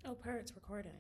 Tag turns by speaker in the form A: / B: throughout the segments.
A: Oh, per, it's recording.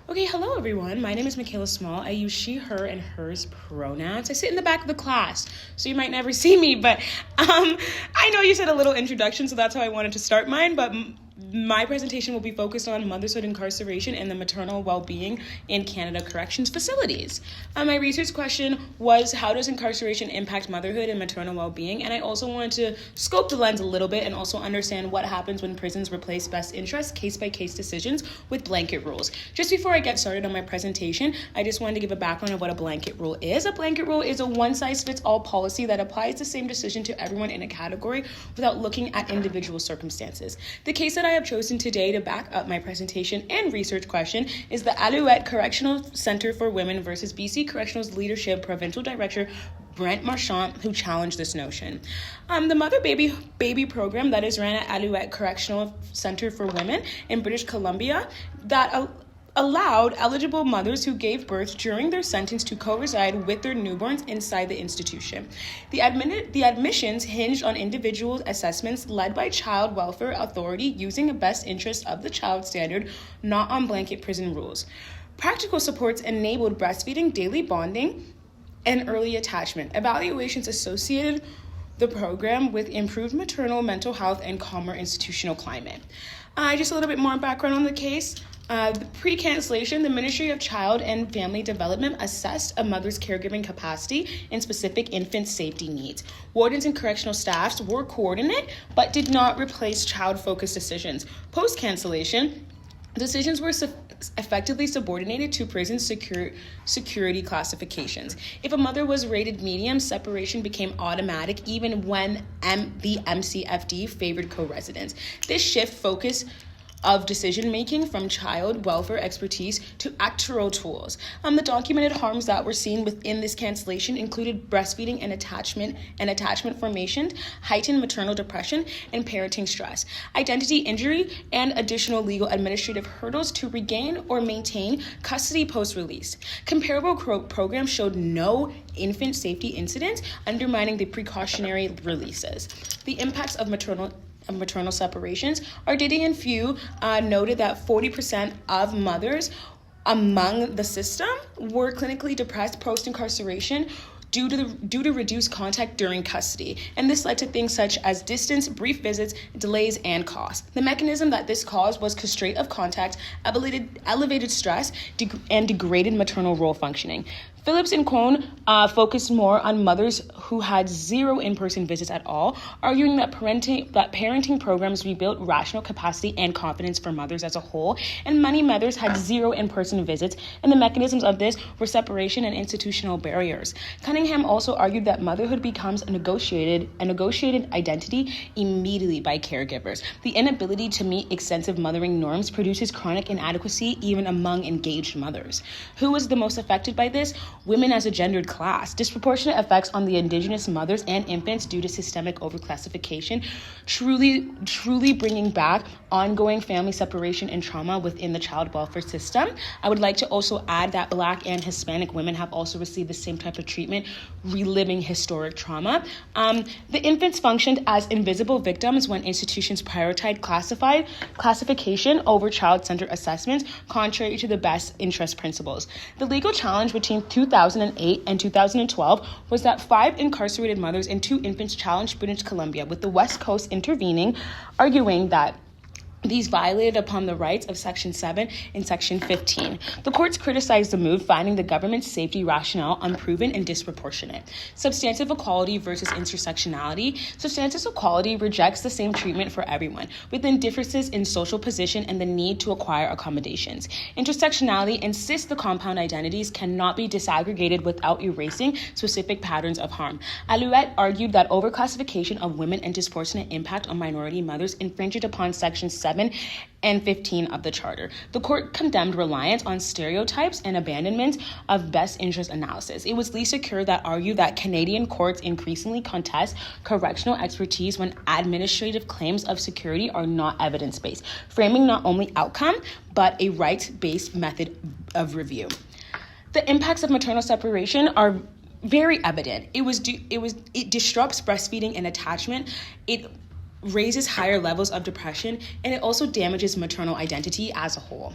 A: Okay, hello everyone. My name is Michaela Small. I use she, her, and hers pronouns. I sit in the back of the class, so you might never see me, but I know you said a little introduction, so that's how I wanted to start mine, but my presentation will be focused on motherhood incarceration and the maternal well-being in Canada corrections facilities. My research question was, how does incarceration impact motherhood and maternal well-being? And I also wanted to scope the lens a little bit and also understand what happens when prisons replace best interest case-by-case decisions with blanket rules. Just before I get started on my presentation, I just wanted to give a background of what a blanket rule is. A blanket rule is a one-size-fits-all policy that applies the same decision to everyone in a category without looking at individual circumstances. The case that I have chosen today to back up my presentation and research question is the Alouette Correctional Centre for Women versus BC Correctional's Leadership Provincial Director Brent Marchant, who challenged this notion. The mother-baby program that is ran at Alouette Correctional Centre for Women in British Columbia that allowed eligible mothers who gave birth during their sentence to co-reside with their newborns inside the institution. The admissions hinged on individual assessments led by Child Welfare Authority using a best interest of the child standard, not on blanket prison rules. Practical supports enabled breastfeeding, daily bonding, and early attachment. Evaluations associated the program with improved maternal mental health and calmer institutional climate. Just a little bit more background on the case. Pre-cancellation, the Ministry of Child and Family Development assessed a mother's caregiving capacity and specific infant safety needs. Wardens and correctional staffs were coordinate, but did not replace child-focused decisions. Post-cancellation, decisions were effectively subordinated to prison security classifications. If a mother was rated medium, separation became automatic even when the MCFD favored co-residence. This shift focused of decision-making from child welfare expertise to actual tools. The documented harms that were seen within this cancellation included breastfeeding and attachment formation, heightened maternal depression, and parenting stress, identity injury, and additional legal administrative hurdles to regain or maintain custody post-release. Comparable programs showed no infant safety incidents, undermining the precautionary releases. The impacts of maternal separations. Arditi and Few noted that 40% of mothers among the system were clinically depressed post-incarceration due to reduced contact during custody. And this led to things such as distance, brief visits, delays, and costs. The mechanism that this caused was constraint of contact, elevated stress, and degraded maternal role functioning. Phillips and Cohn focused more on mothers who had zero in-person visits at all, arguing that parenting programs rebuilt rational capacity and confidence for mothers as a whole, and many mothers had zero in-person visits, and the mechanisms of this were separation and institutional barriers. Cunningham also argued that motherhood becomes a negotiated identity immediately by caregivers. The inability to meet extensive mothering norms produces chronic inadequacy even among engaged mothers. Who was the most affected by this? Women as a gendered class. Disproportionate effects on the indigenous mothers and infants due to systemic overclassification, truly bringing back ongoing family separation and trauma within the child welfare system. I would like to also add that Black and Hispanic women have also received the same type of treatment, reliving historic trauma. The infants functioned as invisible victims when institutions prioritized classification over child-centered assessments, contrary to the best interest principles. The legal challenge between 2008 and 2012 was that 5 incarcerated mothers and 2 infants challenged British Columbia, with the West Coast intervening, arguing that these violated upon the rights of Section 7 and Section 15. The courts criticized the move, finding the government's safety rationale unproven and disproportionate. Substantive equality versus intersectionality. Substantive equality rejects the same treatment for everyone, within differences in social position and the need to acquire accommodations. Intersectionality insists the compound identities cannot be disaggregated without erasing specific patterns of harm. Alouette argued that overclassification of women and disproportionate impact on minority mothers infringed upon Section 7 and 15 of the Charter. The court condemned reliance on stereotypes and abandonment of best interest analysis. It was Lisa Kerr that argued that Canadian courts increasingly contest correctional expertise when administrative claims of security are not evidence-based, framing not only outcome, but a rights-based method of review. The impacts of maternal separation are very evident. It disrupts breastfeeding and attachment. It raises higher levels of depression, and it also damages maternal identity as a whole.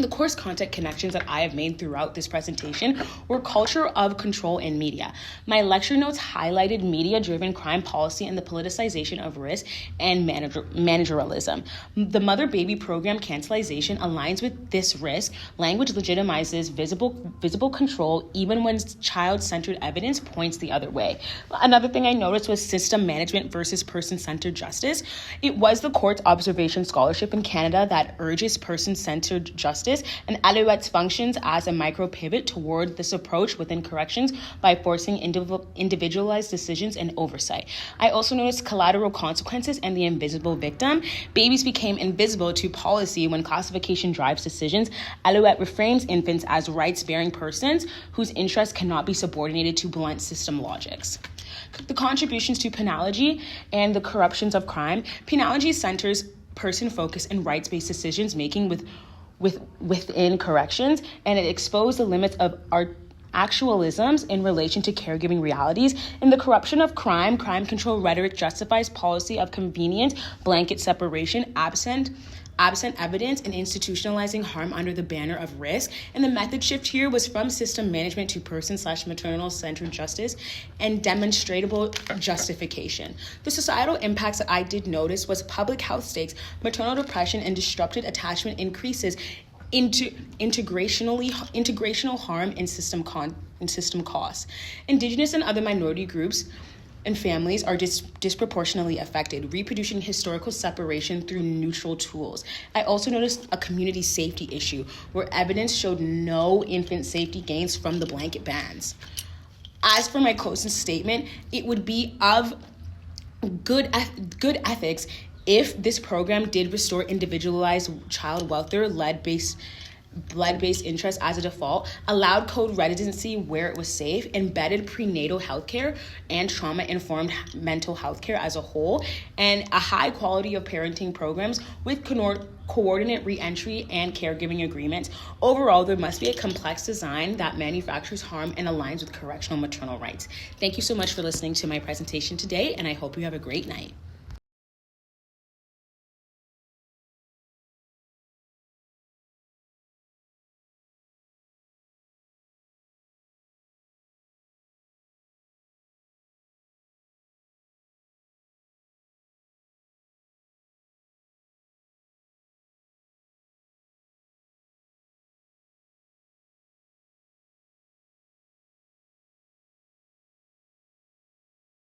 A: The course content connections that I have made throughout this presentation were culture of control in media. My lecture notes highlighted media-driven crime policy and the politicization of risk and managerialism. The mother-baby program cancelization aligns with this risk. Language legitimizes visible control even when child-centered evidence points the other way. Another thing I noticed was system management versus person-centered justice. It was the court's observation scholarship in Canada that urges person-centered justice, and Alouette's functions as a micro-pivot toward this approach within corrections by forcing individualized decisions and oversight. I also noticed collateral consequences and the invisible victim. Babies became invisible to policy when classification drives decisions. Alouette reframes infants as rights-bearing persons whose interests cannot be subordinated to blunt system logics. The contributions to penology and the corruptions of crime. Penology centers person-focused and rights-based decisions making within corrections, and it exposed the limits of our actualisms in relation to caregiving realities. In the corruption of crime control rhetoric justifies policy of convenient blanket separation, absent evidence, and institutionalizing harm under the banner of risk. And the method shift here was from system management to person/maternal-centered justice and demonstrable justification. The societal impacts that I did notice was public health stakes, maternal depression, and disrupted attachment increases into integrational harm and system costs. Indigenous and other minority groups and families are disproportionately affected, reproducing historical separation through neutral tools. I also noticed a community safety issue where evidence showed no infant safety gains from the blanket bans. As for my closing statement, it would be of good ethics if this program did restore individualized child welfare blood-based interest as a default, allowed code residency where it was safe, embedded prenatal healthcare and trauma-informed mental health care as a whole, and a high quality of parenting programs with coordinate re-entry and caregiving agreements. Overall, there must be a complex design that manufactures harm and aligns with correctional maternal rights. Thank you so much for listening to my presentation today, and I hope you have a great night.